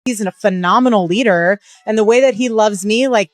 He's a phenomenal leader, and the way that he loves me, like,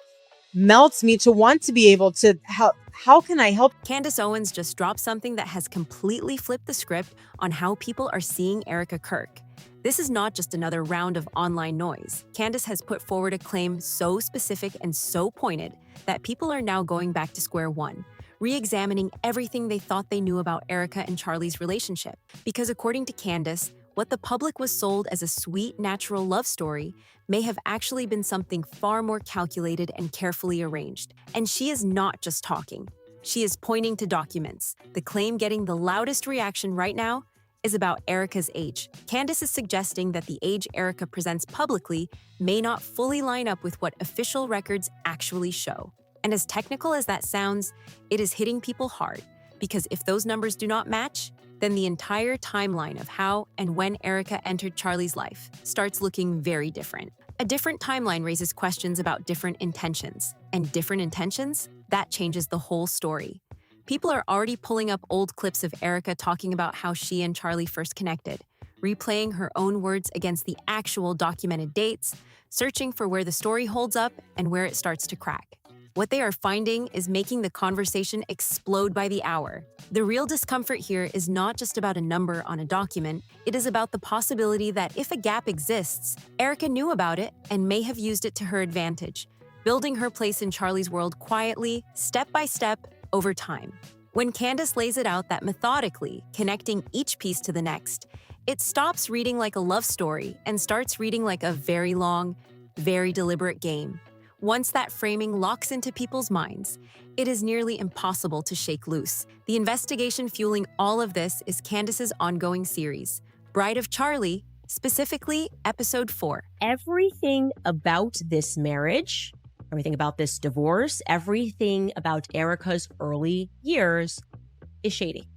melts me to want to be able to help. How can I help? Candace Owens just dropped something that has completely flipped the script on how people are seeing Erika Kirk. This is not just another round of online noise. Candace has put forward a claim so specific and so pointed that people are now going back to square one, re-examining everything they thought they knew about Erika and Charlie's relationship. Because according to Candace, what the public was sold as a sweet, natural love story may have actually been something far more calculated and carefully arranged. And she is not just talking. She is pointing to documents. The claim getting the loudest reaction right now is about Erika's age. Candace is suggesting that the age Erika presents publicly may not fully line up with what official records actually show. And as technical as that sounds, it is hitting people hard, because if those numbers do not match, then the entire timeline of how and when Erika entered Charlie's life starts looking very different. A different timeline raises questions about different intentions, and different intentions, that changes the whole story. People are already pulling up old clips of Erika talking about how she and Charlie first connected, replaying her own words against the actual documented dates, searching for where the story holds up and where it starts to crack. What they are finding is making the conversation explode by the hour. The real discomfort here is not just about a number on a document, it is about the possibility that if a gap exists, Erika knew about it and may have used it to her advantage, building her place in Charlie's world quietly, step by step, over time. When Candace lays it out that methodically, connecting each piece to the next, it stops reading like a love story and starts reading like a very long, very deliberate game. Once that framing locks into people's minds, it is nearly impossible to shake loose. The investigation fueling all of this is Candace's ongoing series, Bride of Charlie, specifically Episode 4. Everything about this marriage, everything about this divorce, everything about Erika's early years is shady.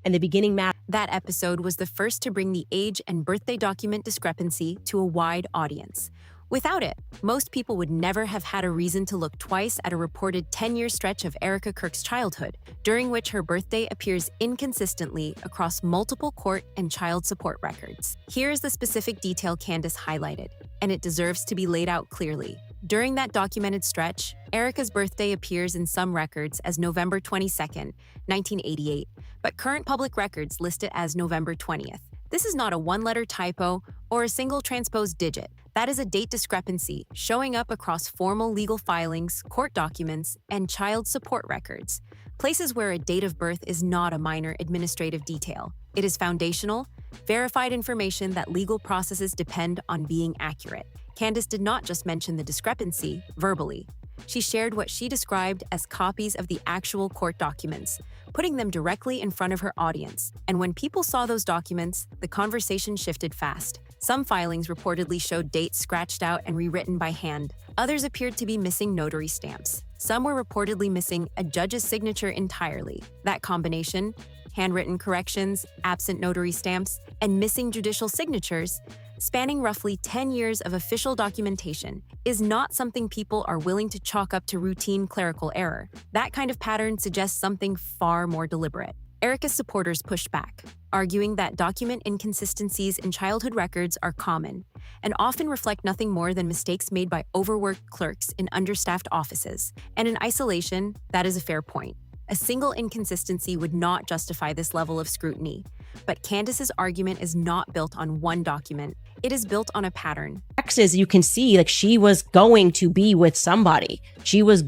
And the beginning matters. That episode was the first to bring the age and birthday document discrepancy to a wide audience. Without it, most people would never have had a reason to look twice at a reported 10-year stretch of Erika Kirk's childhood, during which her birthday appears inconsistently across multiple court and child support records. Here's the specific detail Candace highlighted, and it deserves to be laid out clearly. During that documented stretch, Erika's birthday appears in some records as November 22nd, 1988, but current public records list it as November 20th. This is not a one-letter typo or a single transposed digit. That is a date discrepancy showing up across formal legal filings, court documents, and child support records, places where a date of birth is not a minor administrative detail. It is foundational, verified information that legal processes depend on being accurate. Candace did not just mention the discrepancy verbally. She shared what she described as copies of the actual court documents, putting them directly in front of her audience. And when people saw those documents, the conversation shifted fast. Some filings reportedly showed dates scratched out and rewritten by hand. Others appeared to be missing notary stamps. Some were reportedly missing a judge's signature entirely. That combination, handwritten corrections, absent notary stamps, and missing judicial signatures, spanning roughly 10 years of official documentation, is not something people are willing to chalk up to routine clerical error. That kind of pattern suggests something far more deliberate. Erika's supporters pushed back, arguing that document inconsistencies in childhood records are common and often reflect nothing more than mistakes made by overworked clerks in understaffed offices. And in isolation, that is a fair point. A single inconsistency would not justify this level of scrutiny. But Candace's argument is not built on one document. It is built on a pattern. Exes, you can see, like, she was going to be with somebody. She was,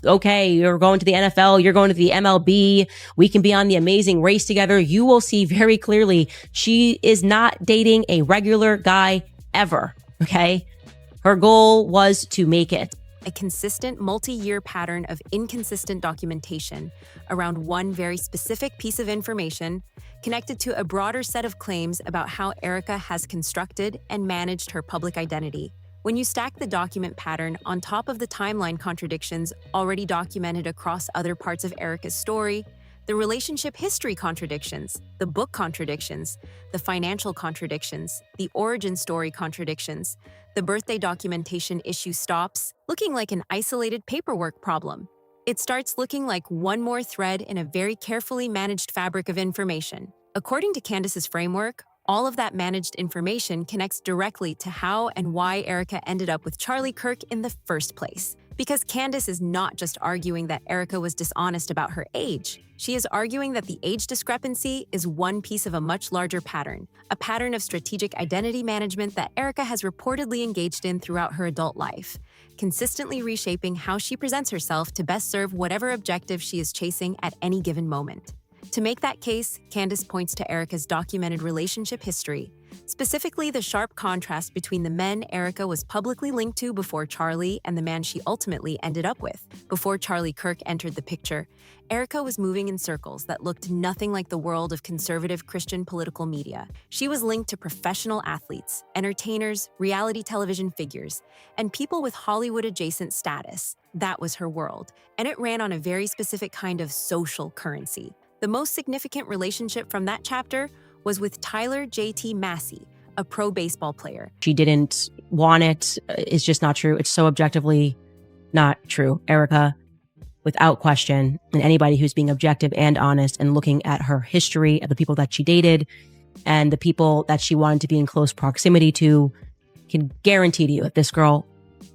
okay, you're going to the NFL, you're going to the MLB, we can be on The Amazing Race together. You will see very clearly she is not dating a regular guy ever, okay? Her goal was to make it. A consistent multi-year pattern of inconsistent documentation around one very specific piece of information connected to a broader set of claims about how Erika has constructed and managed her public identity. When you stack the document pattern on top of the timeline contradictions already documented across other parts of Erika's story, the relationship history contradictions, the book contradictions, the financial contradictions, the origin story contradictions, the birthday documentation issue stops looking like an isolated paperwork problem. It starts looking like one more thread in a very carefully managed fabric of information. According to Candace's framework, All of that managed information connects directly to how and why Erika ended up with Charlie Kirk in the first place. Because Candace is not just arguing that Erika was dishonest about her age. She is arguing that the age discrepancy is one piece of a much larger pattern, a pattern of strategic identity management that Erika has reportedly engaged in throughout her adult life, consistently reshaping how she presents herself to best serve whatever objective she is chasing at any given moment. To make that case, Candace points to Erika's documented relationship history, specifically the sharp contrast between the men Erika was publicly linked to before Charlie and the man she ultimately ended up with. Before Charlie Kirk entered the picture, Erika was moving in circles that looked nothing like the world of conservative Christian political media. She was linked to professional athletes, entertainers, reality television figures, and people with Hollywood-adjacent status. That was her world, and it ran on a very specific kind of social currency. The most significant relationship from that chapter was with Tyler J.T. Massey, a pro baseball player. She didn't want it. It's just not true. It's so objectively not true. Erika, without question, and anybody who's being objective and honest and looking at her history of the people that she dated and the people that she wanted to be in close proximity to, can guarantee to you that this girl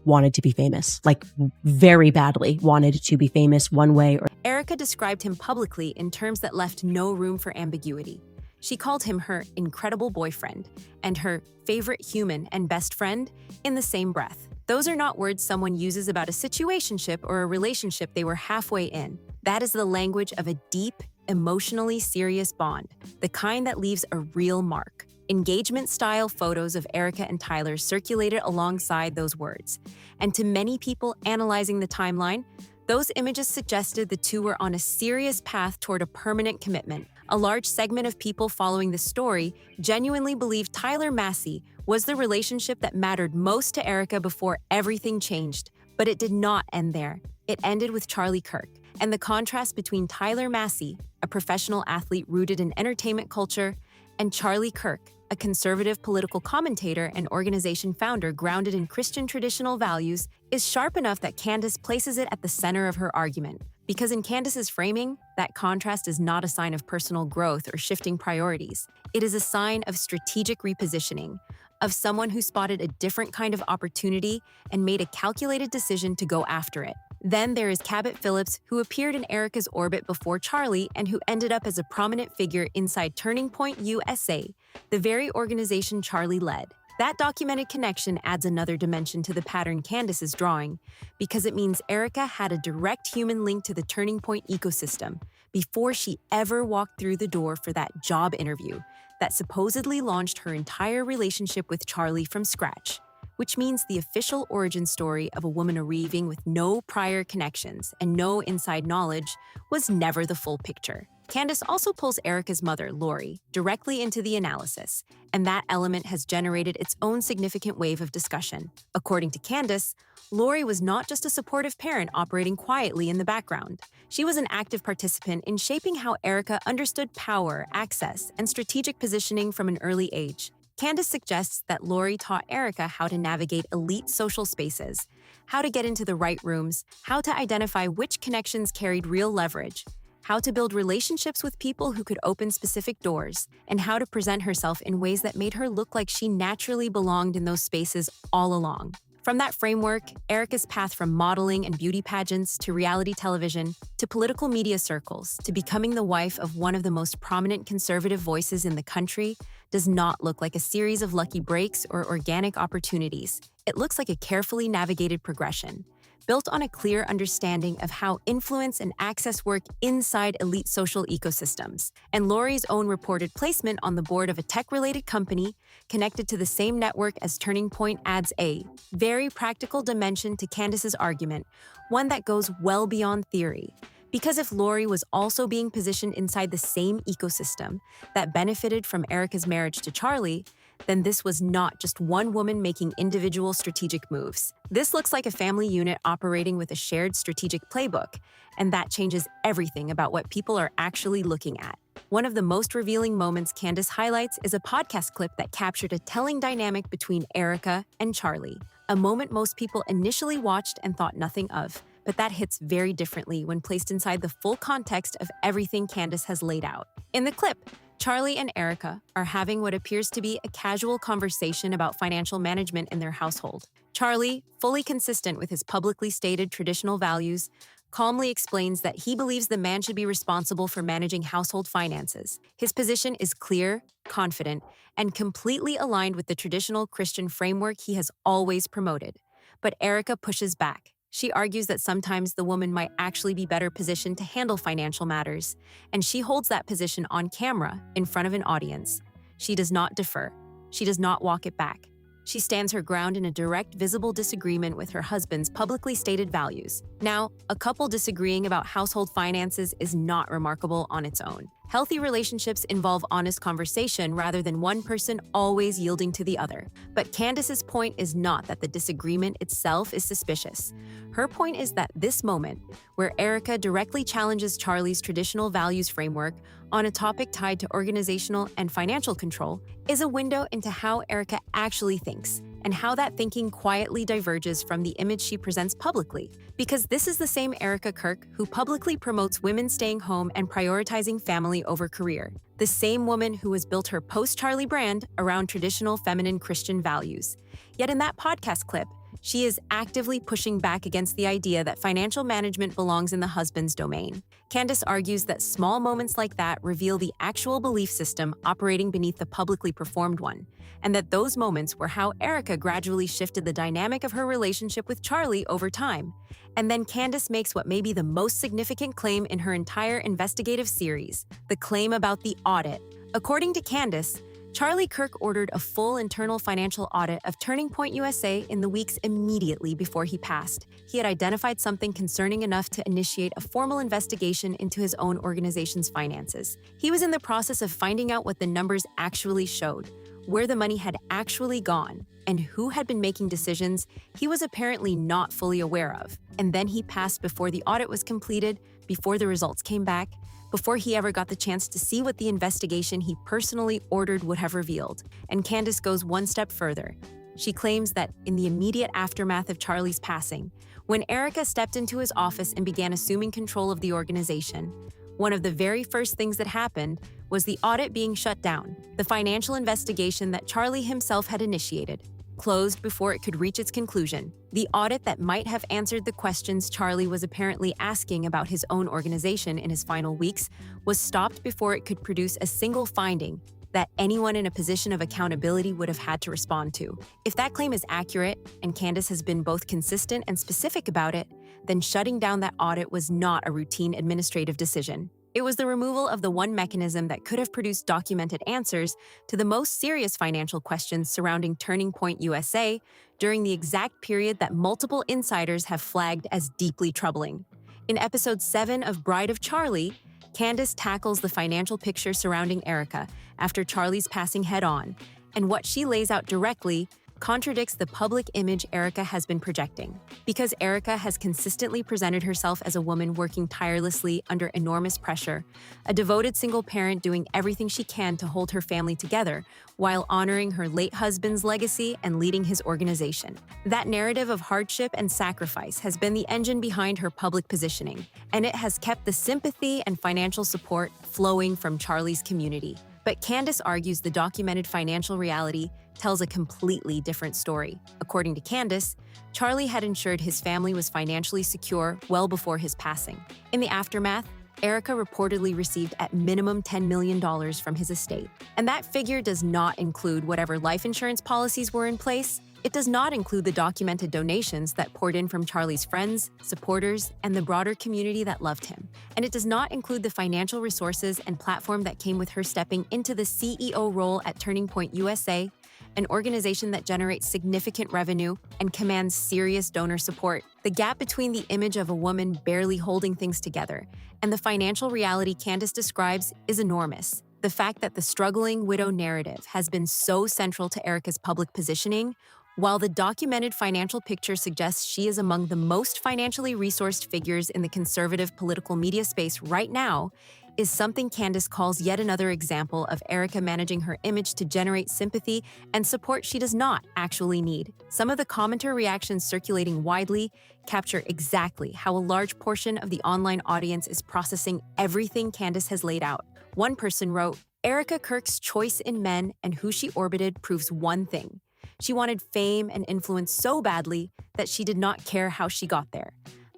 wanted to be famous, like very badly wanted to be famous one way or. Erika described him publicly in terms that left no room for ambiguity. She called him her incredible boyfriend and her favorite human and best friend in the same breath. Those are not words someone uses about a situationship or a relationship they were halfway in. That is the language of a deep, emotionally serious bond, the kind that leaves a real mark. Engagement-style photos of Erika and Tyler circulated alongside those words, and to many people analyzing the timeline, those images suggested the two were on a serious path toward a permanent commitment. A large segment of people following the story genuinely believed Tyler Massey was the relationship that mattered most to Erika before everything changed. But it did not end there. It ended with Charlie Kirk, and the contrast between Tyler Massey, a professional athlete rooted in entertainment culture, and Charlie Kirk, a conservative political commentator and organization founder grounded in Christian traditional values, is sharp enough that Candace places it at the center of her argument. Because in Candace's framing, that contrast is not a sign of personal growth or shifting priorities. It is a sign of strategic repositioning, of someone who spotted a different kind of opportunity and made a calculated decision to go after it. Then there is Cabot Phillips, who appeared in Erika's orbit before Charlie and who ended up as a prominent figure inside Turning Point USA, the very organization Charlie led. That documented connection adds another dimension to the pattern Candace is drawing, because it means Erika had a direct human link to the Turning Point ecosystem before she ever walked through the door for that job interview that supposedly launched her entire relationship with Charlie from scratch. Which means the official origin story of a woman arriving with no prior connections and no inside knowledge was never the full picture. Candace also pulls Erika's mother, Lori, directly into the analysis, and that element has generated its own significant wave of discussion. According to Candace, Lori was not just a supportive parent operating quietly in the background. She was an active participant in shaping how Erika understood power, access, and strategic positioning from an early age. Candace suggests that Lori taught Erika how to navigate elite social spaces, how to get into the right rooms, how to identify which connections carried real leverage, how to build relationships with people who could open specific doors, and how to present herself in ways that made her look like she naturally belonged in those spaces all along. From that framework, Erika's path from modeling and beauty pageants to reality television to political media circles to becoming the wife of one of the most prominent conservative voices in the country does not look like a series of lucky breaks or organic opportunities. It looks like a carefully navigated progression, built on a clear understanding of how influence and access work inside elite social ecosystems. And Lori's own reported placement on the board of a tech-related company connected to the same network as Turning Point adds a very practical dimension to Candace's argument, one that goes well beyond theory. Because if Lori was also being positioned inside the same ecosystem that benefited from Erika's marriage to Charlie, then this was not just one woman making individual strategic moves. This looks like a family unit operating with a shared strategic playbook, and that changes everything about what people are actually looking at. One of the most revealing moments Candace highlights is a podcast clip that captured a telling dynamic between Erika and Charlie, a moment most people initially watched and thought nothing of. But that hits very differently when placed inside the full context of everything Candace has laid out. In the clip, Charlie and Erika are having what appears to be a casual conversation about financial management in their household. Charlie, fully consistent with his publicly stated traditional values, calmly explains that he believes the man should be responsible for managing household finances. His position is clear, confident, and completely aligned with the traditional Christian framework he has always promoted. But Erika pushes back. She argues that sometimes the woman might actually be better positioned to handle financial matters, and she holds that position on camera in front of an audience. She does not defer. She does not walk it back. She stands her ground in a direct, visible disagreement with her husband's publicly stated values. Now, a couple disagreeing about household finances is not remarkable on its own. Healthy relationships involve honest conversation rather than one person always yielding to the other. But Candace's point is not that the disagreement itself is suspicious. Her point is that this moment, where Erika directly challenges Charlie's traditional values framework on a topic tied to organizational and financial control, is a window into how Erika actually thinks and how that thinking quietly diverges from the image she presents publicly. Because this is the same Erika Kirk who publicly promotes women staying home and prioritizing family over career. The same woman who has built her post-Charlie brand around traditional feminine Christian values. Yet in that podcast clip, she is actively pushing back against the idea that financial management belongs in the husband's domain. Candace argues that small moments like that reveal the actual belief system operating beneath the publicly performed one, and that those moments were how Erika gradually shifted the dynamic of her relationship with Charlie over time. And then Candace makes what may be the most significant claim in her entire investigative series, the claim about the audit. According to Candace, Charlie Kirk ordered a full internal financial audit of Turning Point USA in the weeks immediately before he passed. He had identified something concerning enough to initiate a formal investigation into his own organization's finances. He was in the process of finding out what the numbers actually showed, where the money had actually gone, and who had been making decisions he was apparently not fully aware of. And then he passed before the audit was completed, before the results came back, before he ever got the chance to see what the investigation he personally ordered would have revealed. And Candace goes one step further. She claims that in the immediate aftermath of Charlie's passing, when Erika stepped into his office and began assuming control of the organization, one of the very first things that happened was the audit being shut down, the financial investigation that Charlie himself had initiated, closed before it could reach its conclusion. The audit that might have answered the questions Charlie was apparently asking about his own organization in his final weeks was stopped before it could produce a single finding that anyone in a position of accountability would have had to respond to. If that claim is accurate, and Candace has been both consistent and specific about it, then shutting down that audit was not a routine administrative decision. It was the removal of the one mechanism that could have produced documented answers to the most serious financial questions surrounding Turning Point USA during the exact period that multiple insiders have flagged as deeply troubling. In episode 7 of Bride of Charlie, Candace tackles the financial picture surrounding Erika after Charlie's passing head-on, and what she lays out directly contradicts the public image Erika has been projecting. Because Erika has consistently presented herself as a woman working tirelessly under enormous pressure, a devoted single parent doing everything she can to hold her family together while honoring her late husband's legacy and leading his organization. That narrative of hardship and sacrifice has been the engine behind her public positioning, and it has kept the sympathy and financial support flowing from Charlie's community. But Candace argues the documented financial reality tells a completely different story. According to Candace, Charlie had ensured his family was financially secure well before his passing. In the aftermath, Erika reportedly received at minimum $10 million from his estate. And that figure does not include whatever life insurance policies were in place. It does not include the documented donations that poured in from Charlie's friends, supporters, and the broader community that loved him. And it does not include the financial resources and platform that came with her stepping into the CEO role at Turning Point USA, an organization that generates significant revenue and commands serious donor support. The gap between the image of a woman barely holding things together and the financial reality Candace describes is enormous. The fact that the struggling widow narrative has been so central to Erika's public positioning, while the documented financial picture suggests she is among the most financially resourced figures in the conservative political media space right now, is something Candace calls yet another example of Erika managing her image to generate sympathy and support she does not actually need. Some of the commenter reactions circulating widely capture exactly how a large portion of the online audience is processing everything Candace has laid out. One person wrote, Erika Kirk's choice in men and who she orbited proves one thing. She wanted fame and influence so badly that she did not care how she got there.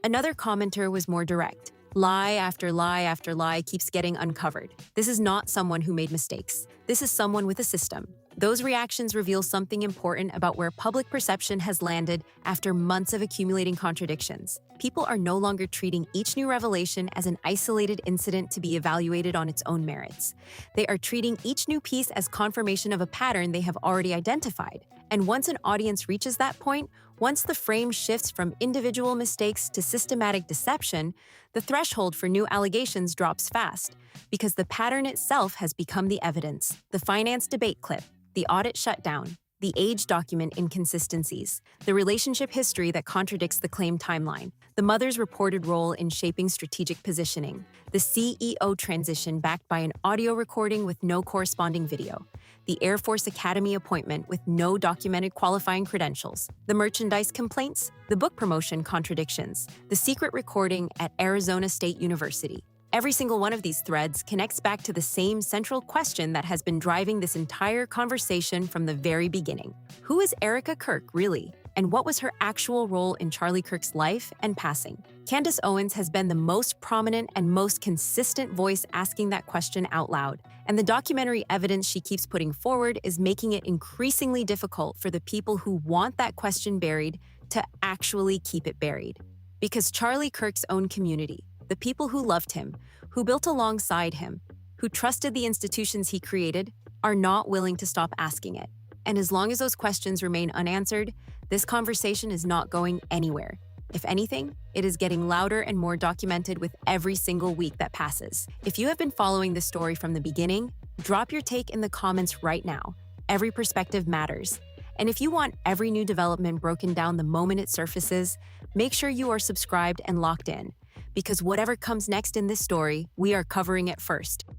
Another commenter was more direct. Lie after lie after lie keeps getting uncovered. This is not someone who made mistakes. This is someone with a system. Those reactions reveal something important about where public perception has landed after months of accumulating contradictions. People are no longer treating each new revelation as an isolated incident to be evaluated on its own merits. They are treating each new piece as confirmation of a pattern they have already identified. And once an audience reaches that point, once the frame shifts from individual mistakes to systematic deception, the threshold for new allegations drops fast, because the pattern itself has become the evidence. The finance debate clip, the audit shutdown, the age document inconsistencies, the relationship history that contradicts the claimed timeline, the mother's reported role in shaping strategic positioning, the CEO transition backed by an audio recording with no corresponding video, the Air Force Academy appointment with no documented qualifying credentials, the merchandise complaints, the book promotion contradictions, the secret recording at Arizona State University. Every single one of these threads connects back to the same central question that has been driving this entire conversation from the very beginning. Who is Erika Kirk, really? And what was her actual role in Charlie Kirk's life and passing? Candace Owens has been the most prominent and most consistent voice asking that question out loud, and the documentary evidence she keeps putting forward is making it increasingly difficult for the people who want that question buried to actually keep it buried. Because Charlie Kirk's own community, the people who loved him, who built alongside him, who trusted the institutions he created, are not willing to stop asking it. And as long as those questions remain unanswered, this conversation is not going anywhere. If anything, it is getting louder and more documented with every single week that passes. If you have been following this story from the beginning, drop your take in the comments right now. Every perspective matters. And if you want every new development broken down the moment it surfaces, make sure you are subscribed and locked in. Because whatever comes next in this story, we are covering it first.